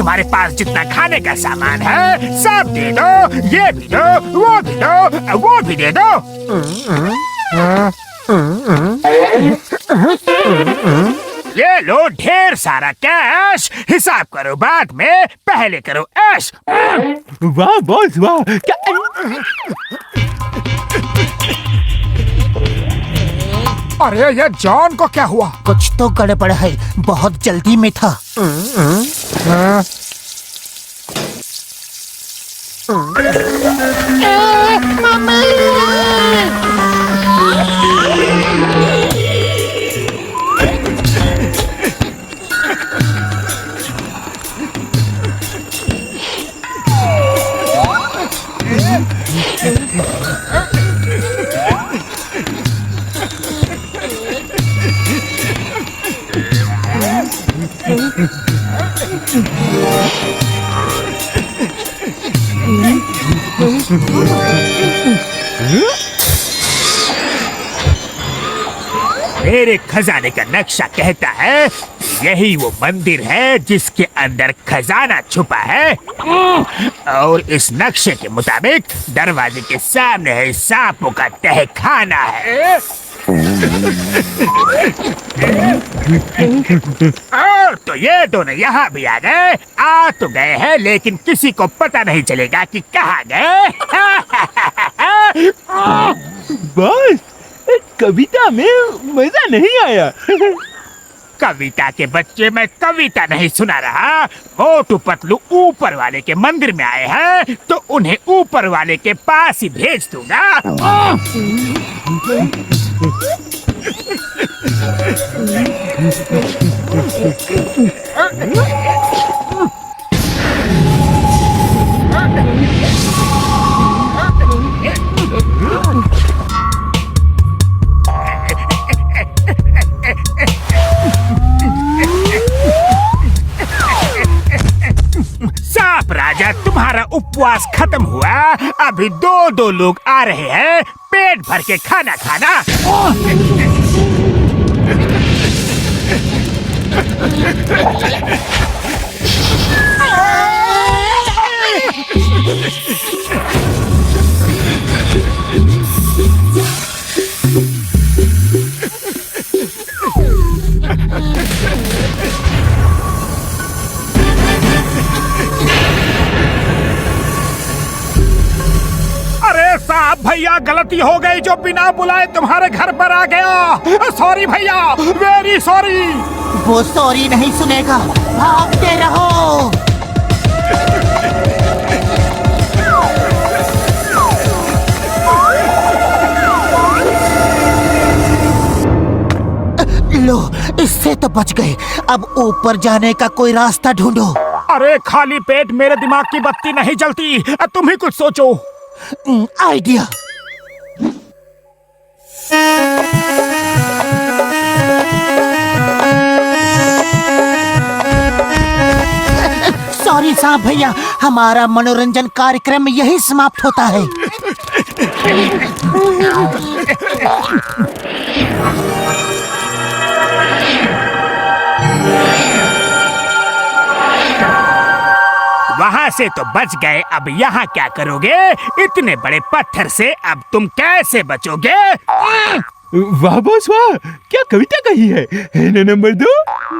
तुम्हारे पास जितना खाने का सामान है सब दे दो। ये भी दो, वो भी दो, वो भी दे दो। ये लो ढेर सारा कैश। हिसाब करो बाद में, पहले करो ऐश। वाह बॉस वाह। क्या अरे ये जॉन को क्या हुआ? कुछ तो गड़बड़ है, बहुत जल्दी में था। मेरे खजाने का नक्शा कहता है यही वो मंदिर है जिसके अंदर खजाना छुपा है। और इस नक्शे के मुताबिक दरवाजे के सामने है सांपों का तहखाना है। और तो ये दोनों यहाँ भी आ गए। आ तो गए हैं लेकिन किसी को पता नहीं चलेगा कि कहाँ गए। बॉस कविता में मजा नहीं आया। कविता के बच्चे, मैं कविता नहीं सुना रहा। मोटू पतलू ऊपर वाले के मंदिर में आए हैं तो उन्हें ऊपर वाले के पास ही भेज दूंगा। सांप राजा, तुम्हारा उपवास खत्म हुआ। अभी दो लोग आ रहे हैं पेट भर के खाना खाना। अरे साहब भैया, गलती हो गई जो बिना बुलाए तुम्हारे घर पर आ गया। सॉरी भैया, वेरी सॉरी। वो सॉरी नहीं सुनेगा, भागते रहो। लो, इससे तो बच गए। अब ऊपर जाने का कोई रास्ता ढूंढो। अरे खाली पेट मेरे दिमाग की बत्ती नहीं जलती। तुम ही कुछ सोचो। आइडिया। सॉरी साहब भैया, हमारा मनोरंजन कार्यक्रम यही समाप्त होता है। वहाँ से तो बच गए, अब यहाँ क्या करोगे? इतने बड़े पत्थर से अब तुम कैसे बचोगे? वाह बॉस वाह, क्या कविता कही है ना नंबर 2?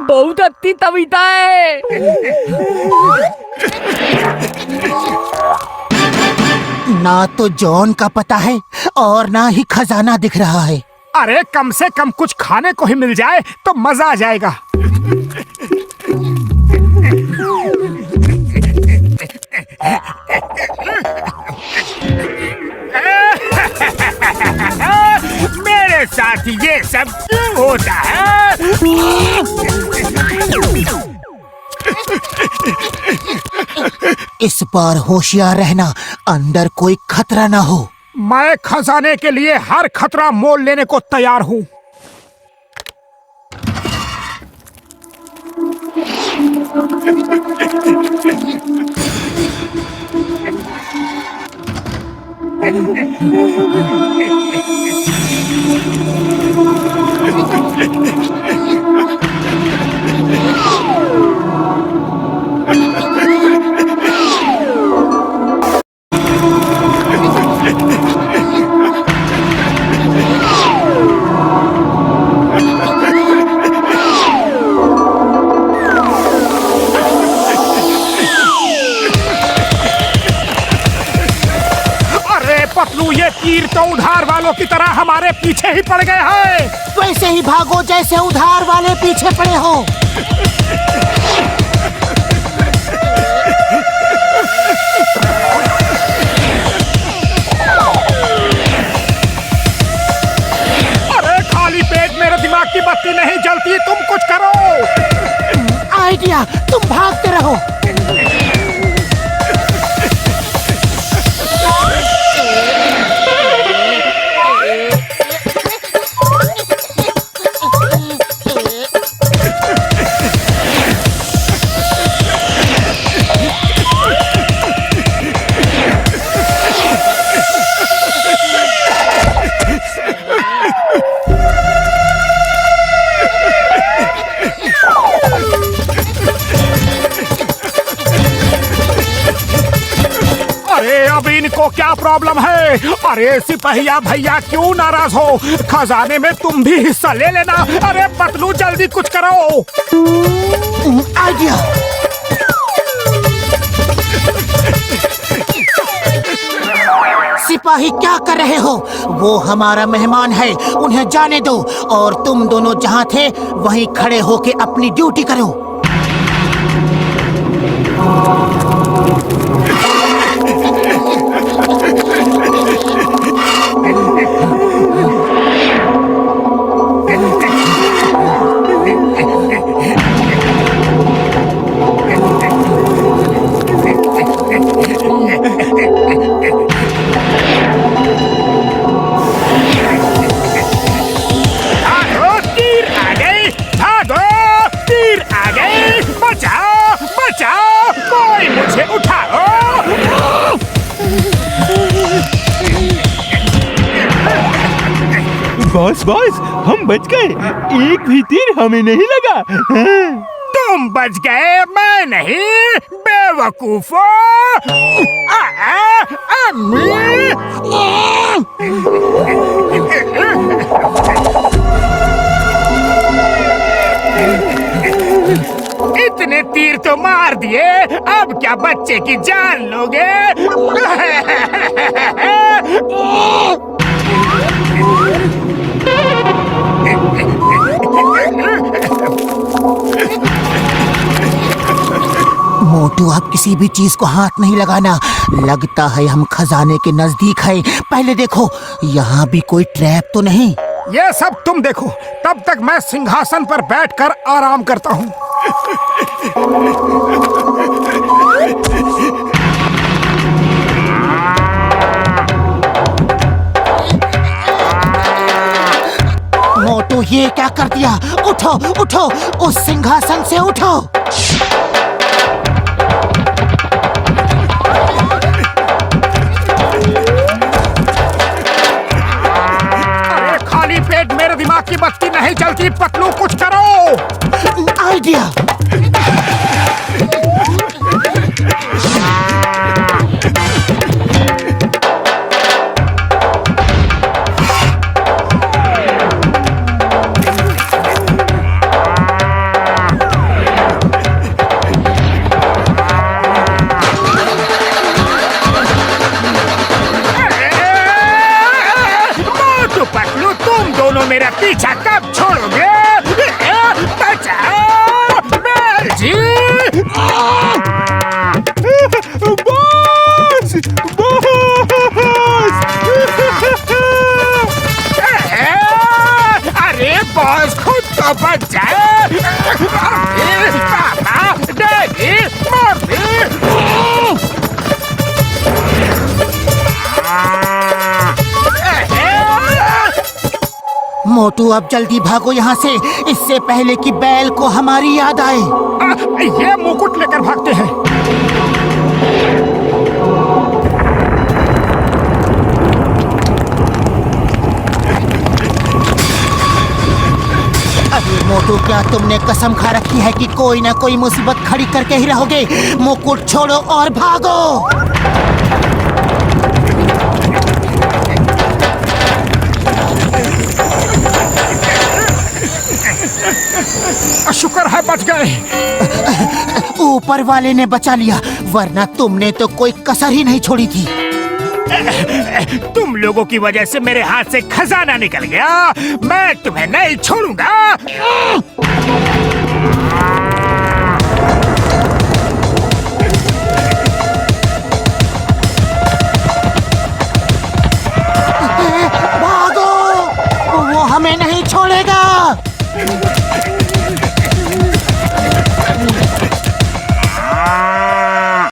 बहुत अच्छी कविता है। ना तो जॉन का पता है और ना ही खजाना दिख रहा है। अरे कम से कम कुछ खाने को ही मिल जाए तो मजा आ जाएगा। मेरे साथ ये सब क्यों होता है? इस बार होशियार रहना, अंदर कोई खतरा ना हो। मैं खजाने के लिए हर खतरा मोल लेने को तैयार हूँ। पतलू, ये तीर तो उधार वालों की तरह हमारे पीछे ही पड़ गए हैं। वैसे ही भागो जैसे उधार वाले पीछे पड़े हो। अरे खाली पेट मेरे दिमाग की बत्ती नहीं जलती, तुम कुछ करो। आइडिया, तुम भागते रहो। अब इनको क्या प्रॉब्लम है? अरे सिपहिया भैया क्यों नाराज हो? खजाने में तुम भी हिस्सा ले लेना। अरे पतलू जल्दी कुछ करो। आइडिया। सिपाही क्या कर रहे हो? वो हमारा मेहमान है, उन्हें जाने दो। और तुम दोनों जहाँ थे वहीं खड़े होके अपनी ड्यूटी करो। बॉस बॉस, हम बच गए। एक भी तीर हमें नहीं लगा। तुम बच गए, मैं नहीं, बेवकूफो। इतने तीर तो मार दिए, अब क्या बच्चे की जान लोगे? मोटू, आप किसी भी चीज को हाथ नहीं लगाना। लगता है हम खजाने के नजदीक हैं। पहले देखो, यहाँ भी कोई ट्रैप तो नहीं। ये सब तुम देखो, तब तक मैं सिंहासन पर बैठकर आराम करता हूँ। मोटू, ये क्या कर दिया? उठो उठो, उस सिंहासन से उठो। अरे खाली पेट मेरे दिमाग की बत्ती नहीं जलती। पतलू कुछ करो। आइडिया। मेरा पीछा कब छोड़ोगे? बचाओ बेलजी! बॉस! बॉस! अरे बॉस खुद तो बच जाए। पापा, डैडी, मम्मी। मोटू, अब जल्दी भागो यहाँ से, इससे पहले कि बैल को हमारी याद आए। ये मुकुट लेकर भागते हैं। अरे मोटू, क्या तुमने कसम खा रखी है कि कोई ना कोई मुसीबत खड़ी करके ही रहोगे? मुकुट छोड़ो और भागो। शुक्र है बच गए। ऊपर वाले ने बचा लिया, वरना तुमने तो कोई कसर ही नहीं छोड़ी थी। तुम लोगों की वजह से मेरे हाथ से खजाना निकल गया। मैं तुम्हें नहीं छोड़ूंगा।